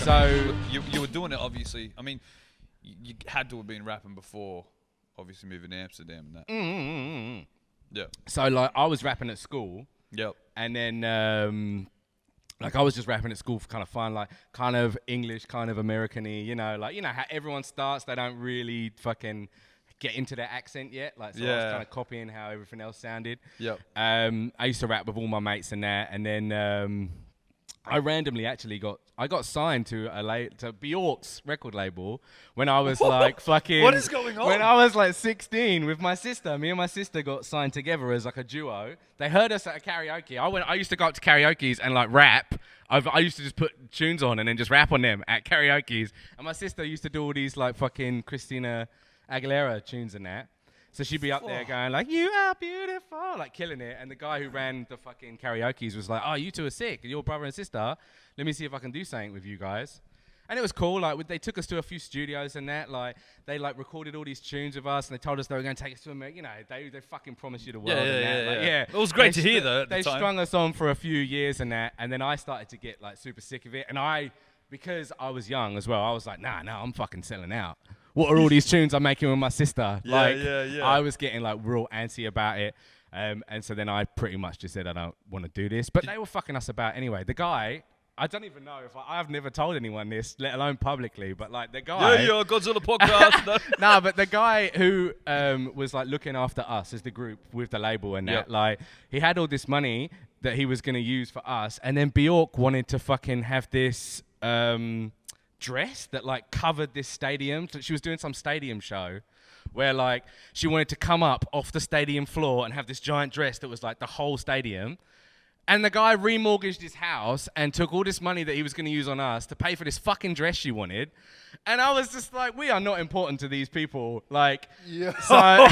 So you were doing it, obviously. I mean, you had to have been rapping before, obviously moving to Amsterdam and that. Yeah. So like I was rapping at school. Yep. And then like I was just rapping at school for kind of fun, like kind of English, kind of American-y, like how everyone starts, they don't really fucking get into their accent yet. Like so I was kind of copying how everything else sounded. Yep. I used to rap with all my mates and that, and then I randomly actually got signed to Bjork's record label when I was like fucking. What is going on? When I was like 16 with my sister, me and my sister got signed together as like a duo. They heard us at a karaoke. I used to go up to karaoke's and like rap. I used to just put tunes on and then just rap on them at karaoke's. And my sister used to do all these like fucking Christina Aguilera tunes and that. So she'd be up there going like, "You are beautiful," like killing it. And the guy who ran the fucking karaoke's was like, "Oh, you two are sick. You're brother and sister. Let me see if I can do something with you guys." And it was cool. Like they took us to a few studios and that. Like they like recorded all these tunes with us, and they told us they were going to take us to America. They fucking promised you the world. It was great to hear though. They strung us on for a few years and that, and then I started to get like super sick of it. And because I was young as well, I was like, nah, I'm fucking selling out. What are all these tunes I'm making with my sister? I was getting like real antsy about it. And so then I pretty much just said, I don't want to do this. But they were fucking us about anyway. The guy, I don't even know if I've never told anyone this, let alone publicly, but like the guy. Yeah, Godzilla podcast. No, but the guy who was like looking after us as the group with the label and that, like he had all this money that he was going to use for us. And then Bjork wanted to fucking have this dress that like covered this stadium. So she was doing some stadium show where like she wanted to come up off the stadium floor and have this giant dress that was like the whole stadium. And the guy remortgaged his house and took all this money that he was going to use on us to pay for this fucking dress she wanted. And I was just like, we are not important to these people. Like, so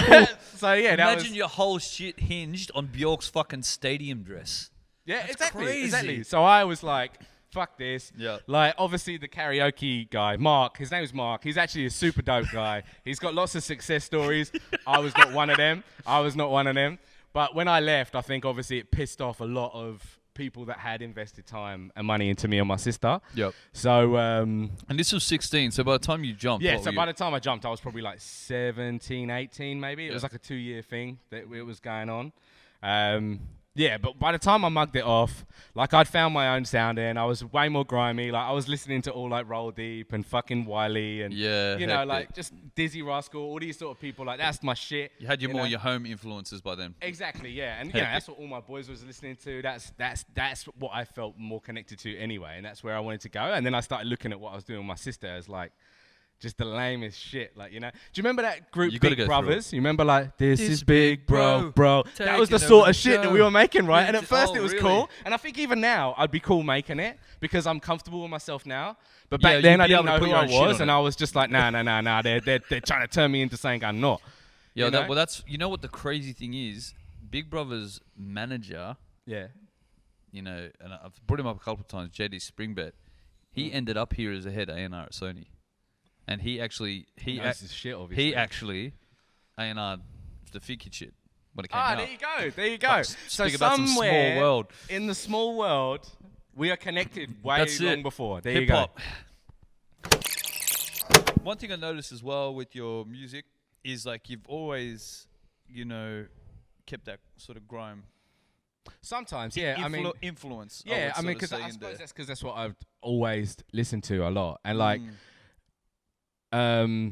yeah. Imagine your whole shit hinged on Bjork's fucking stadium dress. Yeah, That's exactly. So I was like, fuck this. Yeah. Like, obviously the karaoke guy, Mark, his name's Mark. He's actually a super dope guy. He's got lots of success stories. I was not one of them. But when I left, I think obviously it pissed off a lot of people that had invested time and money into me and my sister. Yep. So, and this was 16. So by the time you jumped, by the time I jumped, I was probably like 17, 18 maybe. It was like a 2-year thing that it was going on. Yeah, but by the time I mugged it off, like I'd found my own sound and I was way more grimy. Like I was listening to all like Roll Deep and fucking Wiley and like just Dizzy Rascal, all these sort of people. Like that's my shit. You had your home influences by then. Exactly, yeah, and that's what all my boys was listening to. That's what I felt more connected to anyway, and that's where I wanted to go. And then I started looking at what I was doing with my sister as like just the lamest shit, like, Do you remember that group Big Brothers? You remember like, this is Big Bro. That was the sort of shit that we were making, right? And at first it was cool. And I think even now I'd be cool making it because I'm comfortable with myself now. But back then I didn't know who I was, and I was just like, nah. They're trying to turn me into something I'm not. Yeah, that's what the crazy thing is. Big Brother's manager. Yeah. And I've brought him up a couple of times. JD Springbet. He ended up here as a head A&R at Sony. And he actually A&R'd the Figgy shit when it came out. There you go. So about some small world. In the small world, we are connected long before. There Hip-hop. You go. One thing I noticed as well with your music is like you've always, kept that sort of grime. Sometimes, yeah. Influence. Yeah, because I suppose that's what I've always listened to a lot, and like. The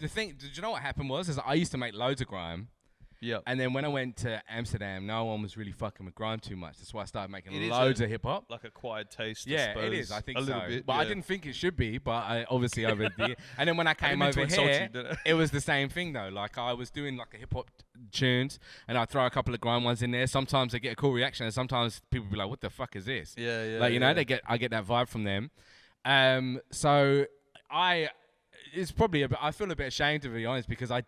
thing, did you know what happened was I used to make loads of grime. Yeah. And then when I went to Amsterdam, no one was really fucking with grime too much. That's why I started making loads of hip hop. Like acquired taste. Yeah, I suppose. It is. I think a little bit. But I didn't think it should be. But I obviously over the and then when I came over here, it was the same thing though. Like I was doing like a hip hop tunes, and I throw a couple of grime ones in there. Sometimes I get a cool reaction, and sometimes people be like, "What the fuck is this?" Yeah. Like I get that vibe from them. So it's probably I feel a bit ashamed to be honest because I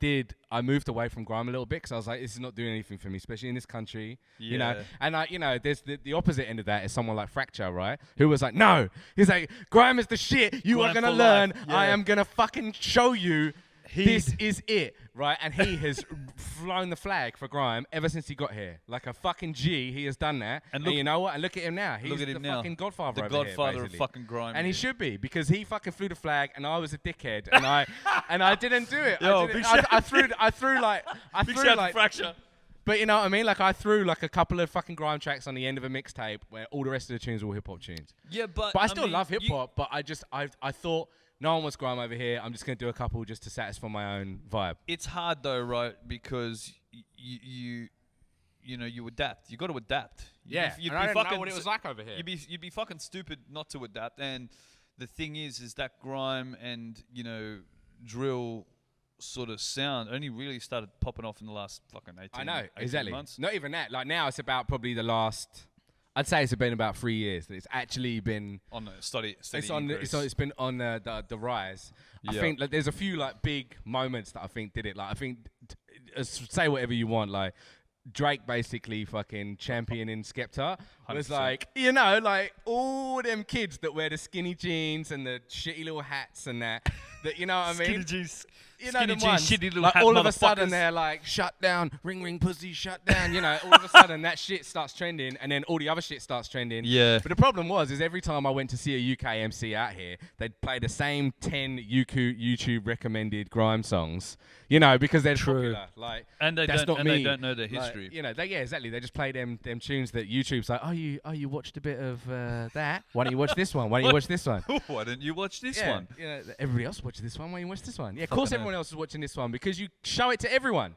moved away from grime a little bit because I was like, this is not doing anything for me, especially in this country, and there's the opposite end of that is someone like Fracture, right? Who was like, no, he's like, grime is the shit, you are going to learn, I am going to fucking show you This is it, right? And he has flown the flag for grime ever since he got here. Like a fucking G, he has done that. And you know what? And look at him now. He's the fucking godfather over here, godfather of fucking grime. And he should be, because he fucking flew the flag, and I was a dickhead, and I didn't do it. Yo, I threw like fracture. But you know what I mean? Like, I threw like a couple of fucking grime tracks on the end of a mixtape where all the rest of the tunes were hip hop tunes. Yeah, but I still love hip hop. But I thought no one wants grime over here. I'm just gonna do a couple just to satisfy my own vibe. It's hard though, right? Because you adapt. You got to adapt. Yeah, you'd and I didn't know what it was like over here. You'd be fucking stupid not to adapt. And the thing is that grime and drill sort of sound only really started popping off in the last fucking 18 months. Not even that. Like, now it's about probably the last, I'd say it's been about 3 years that it's actually been on the steady it's been on the rise. I think like there's a few like big moments that I think did it. Like, I think say whatever you want, like Drake basically fucking championing Skepta was 100%. like, like all them kids that wear the skinny jeans and the shitty little hats and that you know what I mean? Skinny jeans. You know the jeans, shitty little like hat all of a sudden they're like, shut down, ring pussy, shut down. All of a sudden that shit starts trending, and then all the other shit starts trending. Yeah. But the problem is every time I went to see a UK MC out here, they'd play the same 10 YouTube recommended grime songs. Because they're popular. Like, and they that's don't, not and me. they don't know their history. Exactly. They just play them tunes that YouTube's like, you watched a bit of that? Why don't you watch this one? Why don't you watch this one? Why don't you watch this one? Everybody else watches this one. Why don't you watch this one? Yeah, of course everyone else is watching this one, because you show it to everyone.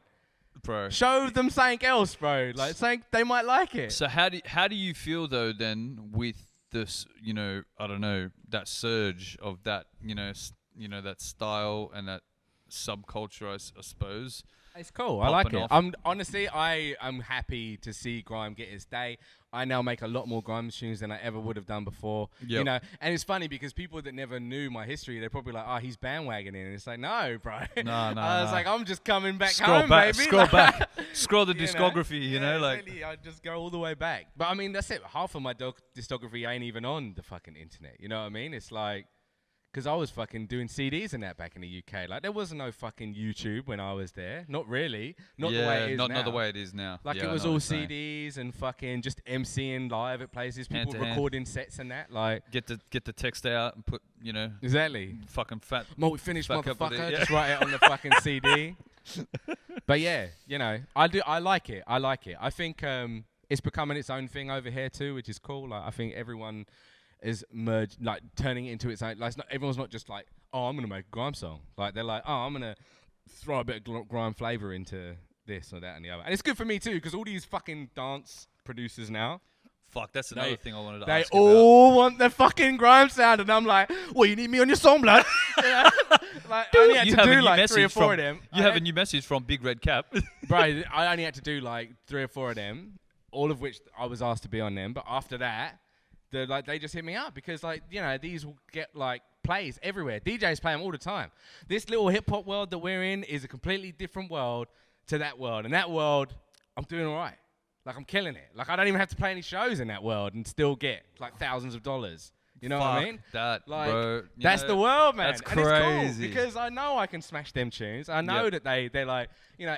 Bro. Show them something else, bro. Like, something they might like it. So how do you feel though then with this, I don't know, that surge of that, that style and that subculture, I suppose. It's cool. I like it. I'm happy to see grime get its day. I now make a lot more grime tunes than I ever would have done before. Yep. And it's funny because people that never knew my history, they're probably like, "Oh, he's bandwagoning," and it's like, "No, bro." No. I was like, "I'm just coming back Scroll home, back, baby." Scroll back. Scroll the discography. Really, I just go all the way back. But I mean, that's it. Half of my discography ain't even on the fucking internet. You know what I mean? It's like, because I was fucking doing CDs and that back in the UK. Like, there was no fucking YouTube when I was there. Not really. Not the way it is now. Not the way it is now. Like, it was all CDs and fucking just MCing live at places, people recording sets and that. Like, get the text out and put, exactly. Fucking fat. We finished, motherfucker. Just write it on the fucking CD. But yeah, I like it. I think it's becoming its own thing over here too, which is cool. Like, I think everyone is merged, like turning it into its own. Like, everyone's not just like, oh, I'm gonna make a grime song. Like, they're like, oh, I'm gonna throw a bit of grime flavor into this or that and the other. And it's good for me too, because all these fucking dance producers now. Fuck, that's another thing I wanted to ask about. They all want the fucking grime sound, and I'm like, well, you need me on your song, blood. Like, I only had to do like 3 or 4 of them. You have a new message from Bigredcap. Bro, I only had to do like 3 or 4 of them, all of which I was asked to be on them. But after that, they just hit me up because, like, these will get like plays everywhere. DJs play them all the time. This little hip hop world that we're in is a completely different world to that world. And that world, I'm doing all right. Like, I'm killing it. Like, I don't even have to play any shows in that world and still get like thousands of dollars. You know what I mean? That, like, bro. That's the world, man. That's crazy. And it's cool because I know I can smash them tunes. I know that they're like,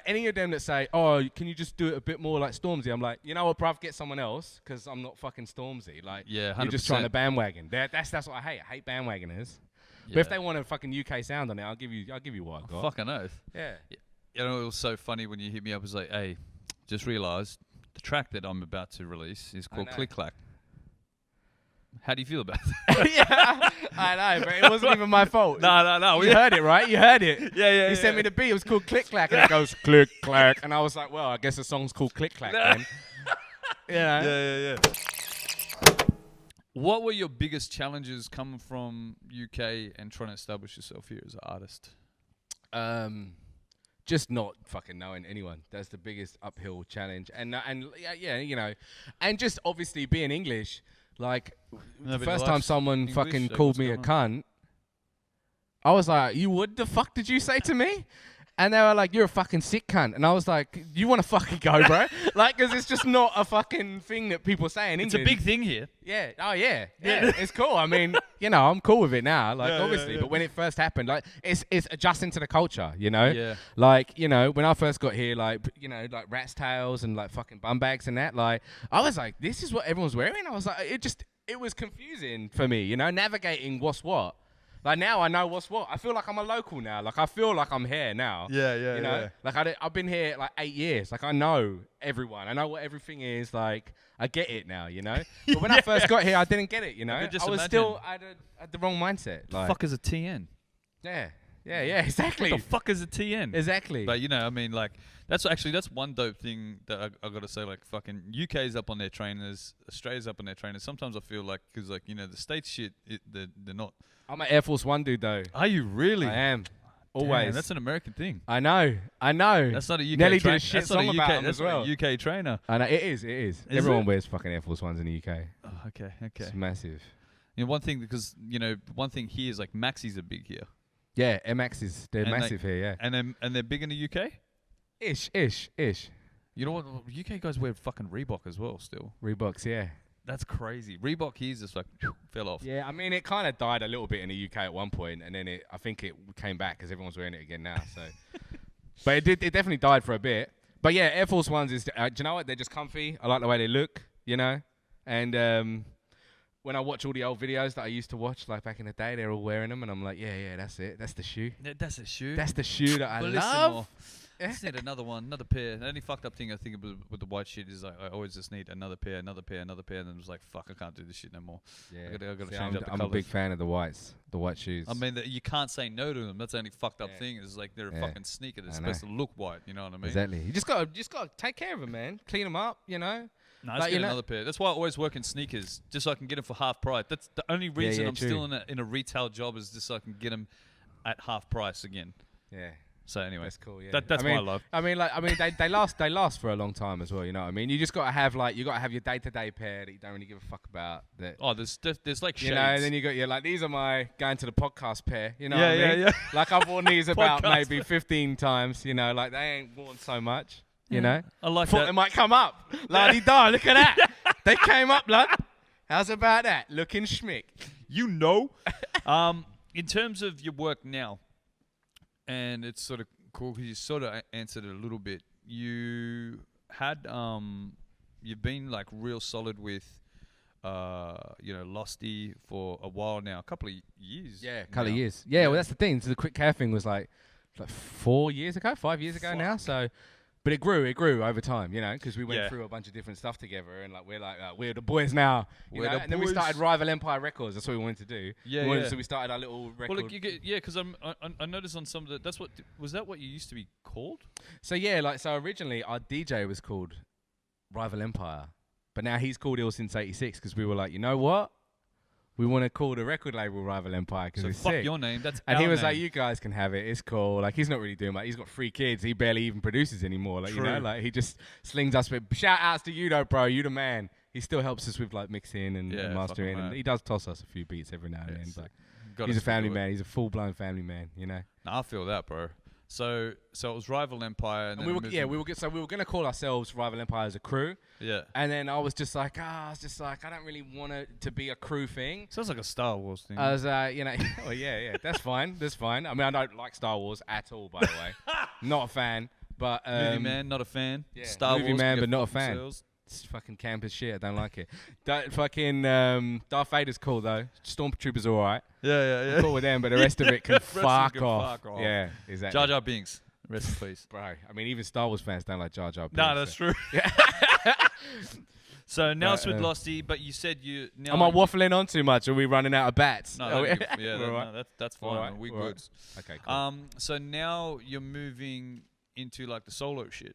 any of them that say, oh, can you just do it a bit more like Stormzy? I'm like, you know what, bruv, get someone else, because I'm not fucking Stormzy. Like, 100%. You're just trying to bandwagon. That's what I hate. I hate bandwagoners. Yeah. But if they want a fucking UK sound on it, I'll give you what I got. Fucking oath. Yeah. It was so funny when you hit me up. It was like, hey, just realised the track that I'm about to release is called Click Clack. How do you feel about that? Yeah, I know, but it wasn't even my fault. No. You heard it, right? You heard it. Yeah. He sent me the beat. It was called Click Clack, and it goes Click Clack, and I was like, well, I guess the song's called Click Clack then. Yeah. What were your biggest challenges coming from UK and trying to establish yourself here as an artist? Just not fucking knowing anyone. That's the biggest uphill challenge, and and just obviously being English. Like, the first time someone English, fucking called me a cunt, I was like, what the fuck did you say to me? And they were like, "You're a fucking sick cunt." And I was like, "You want to fucking go, bro?" Like, because it's just not a fucking thing that people say in England. It's a big thing here. Yeah. Oh, yeah. Yeah. It's cool. I mean, I'm cool with it now. Like, obviously. But when it first happened, like, it's adjusting to the culture, Yeah. Like, when I first got here, like, like rat's tails and, like, fucking bum bags and that, like, I was like, this is what everyone's wearing? I was like, it was confusing for me, navigating what's what. Like, now I know what's what. I feel like I'm a local now. Like, I feel like I'm here now. Yeah. Like, I've been here, like, 8 years. Like, I know everyone. I know what everything is. Like, I get it now, But when I first got here, I didn't get it, I was still at the wrong mindset. Like, fuck is a TN? Yeah, exactly. What the fuck is a TN? Exactly. But, I mean, like, that's one dope thing that I got to say, like, fucking UK's up on their trainers, Australia's up on their trainers. Sometimes I feel like, because, like, the States shit, they're not. I'm an Air Force One dude, though. Are you really? I am. Always. Damn, that's an American thing. I know. That's not a UK Nelly trainer. did a shit song about him as well. That's not a UK trainer. I know. It is. Everyone wears fucking Air Force Ones in the UK. Oh, okay. It's massive. One thing, because, one thing here is, like, Maxis are big here. Yeah, MXs, they're massive here, yeah. And they're big in the UK? Ish. You know what? UK guys wear fucking Reebok as well still. Reeboks, yeah. That's crazy. Reebok here's just like fell off. Yeah, I mean, it kind of died a little bit in the UK at one point, and then I think it came back because everyone's wearing it again now. So, but it definitely died for a bit. But yeah, Air Force Ones is. Do you know what? They're just comfy. I like the way they look. And when I watch all the old videos that I used to watch, like back in the day, they're all wearing them, and I'm like, yeah, that's it. That's the shoe. That's a shoe. That's the shoe that I love. I just need another one, another pair. The only fucked up thing I think with the white shit is like I always just need another pair, and then it was like, fuck, I can't do this shit no more. Yeah, I gotta see, change up the I'm colours. a big fan of the white shoes. I mean, you can't say no to them. That's the only fucked up thing. Is like they're a fucking sneaker. They're supposed to look white. You know what I mean? Exactly. You just gotta take care of them, man. Clean them up. No, let's get another pair. That's why I always work in sneakers, just so I can get them for half price. That's the only reason I'm still in a retail job is just so I can get them at half price again. Yeah. So anyway, that's cool. Yeah, that's my love. I mean, they last for a long time as well. You know what I mean? You just gotta have your day-to-day pair that you don't really give a fuck about. That there's like shades. And then you got like these are my going to the podcast pair. You know what I mean? Yeah. Like I've worn these about maybe 15 times. Like they ain't worn so much. You know? I like Thought that. they might come up. La-di-da, look at that. They came up, lad. How's about that? Looking schmick. In terms of your work now. And it's sort of cool because you sort of answered it a little bit. You had, you've been like real solid with, Losty for a while now, a couple of years. Yeah, a couple of years. Yeah, well, that's the thing. So the Quick Care thing was like 5 years ago now. So, but it grew over time, because we went through a bunch of different stuff together, and like we're the boys now, and then we started Rival Empire Records. That's what we wanted to do. So we started our little record. Well, because I noticed on some of the was that what you used to be called? So so originally our DJ was called Rival Empire, but now he's called Ill Since '86 because we were like, you know what? We want to call the record label Rival Empire because it's fuck sick. Your name. That's and our he was name. like, "You guys can have it. It's cool." Like he's not really doing much. He's got 3 kids. He barely even produces anymore. Like True. like he just slings us with shout outs to you though, bro. You the man. He still helps us with like mixing and mastering, and he does toss us a few beats every now and then. But he's a family man. He's a full blown family man. Nah, I feel that, bro. So it was Rival Empire, and we were gonna call ourselves Rival Empire as a crew. Yeah. And then I was just like, I don't really want it to be a crew thing. Sounds like a Star Wars thing. I was, well, yeah, that's fine. I mean, I don't like Star Wars at all, by the way. Not a fan, but movie man, not a fan. Yeah, Star movie Wars man, but not a fan. Sales. It's fucking camp as shit. I don't like it. Darth Vader's cool though. Stormtroopers are alright. Yeah. I'm cool with them, but the rest of it can fuck off. Yeah, exactly. Jar Jar Binks. Rest in peace. Bro, I mean, even Star Wars fans don't like Jar Jar Binks. No, that's true. Yeah. So now it's with Losty, but you said you... Now am I waffling on too much? Are we running out of bats? No, that's fine. Right. We good. Okay, cool. So now you're moving into like the solo shit.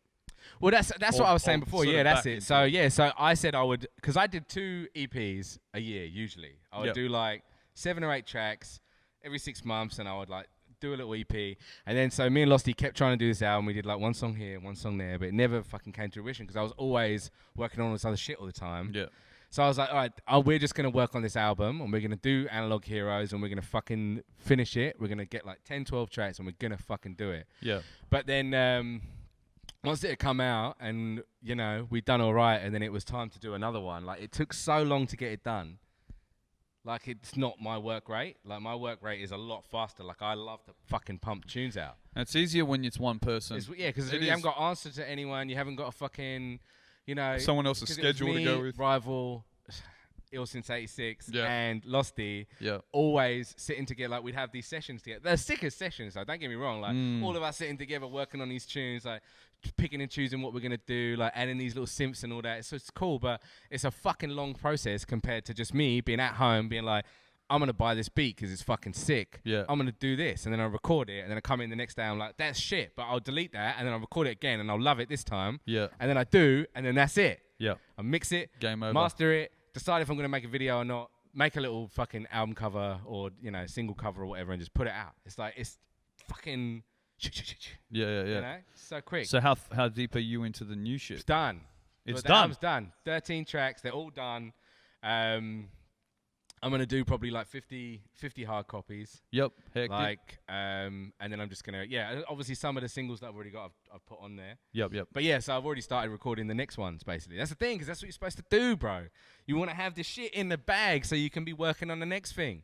Well, that's what I was saying before. Yeah, that's it. So so I said I would, because I did 2 EPs a year usually. I would do like 7 or 8 tracks every 6 months, and I would like do a little EP. And then so me and Losty kept trying to do this album. We did like 1 song here, 1 song there, but it never fucking came to fruition because I was always working on all this other shit all the time. Yeah. So I was like, all right, we're just going to work on this album and we're going to do Analog Heroes and we're going to fucking finish it. We're going to get like 10, 12 tracks and we're going to fucking do it. Yeah. But then once it had come out and, you know, we'd done all right and then it was time to do another one. Like, it took so long to get it done. Like, it's not my work rate. Like, my work rate is a lot faster. Like, I love to fucking pump tunes out. And it's easier when it's one person. Yeah, because you haven't got answer to anyone. You haven't got a fucking... You know, someone else's schedule to go with. Rival, Ill Since 86, and Losty, always sitting together. Like, we'd have these sessions together. They're sickest sessions, though. Don't get me wrong. Like, all of us sitting together, working on these tunes, like, picking and choosing what we're going to do, like, adding these little synths and all that. So it's cool, but it's a fucking long process compared to just me being at home, being like, I'm going to buy this beat because it's fucking sick. Yeah. I'm going to do this. And then I record it. And then I come in the next day. I'm like, that's shit. But I'll delete that. And then I'll record it again. And I'll love it this time. Yeah. And then I do. And then that's it. Yeah. I mix it. Game over. Master it. Decide if I'm going to make a video or not. Make a little fucking album cover or, you know, single cover or whatever. And just put it out. It's like, it's fucking... Yeah. You know? So quick. So how deep are you into the new shit? It's done. It's the done? album's done. 13 tracks. They're all done. I'm going to do probably like 50 hard copies. Yep. Heck like, and then I'm just going to, obviously some of the singles that I've already got, I've put on there. Yep. But yeah, so I've already started recording the next ones, basically. That's the thing, because that's what you're supposed to do, bro. You want to have this shit in the bag so you can be working on the next thing.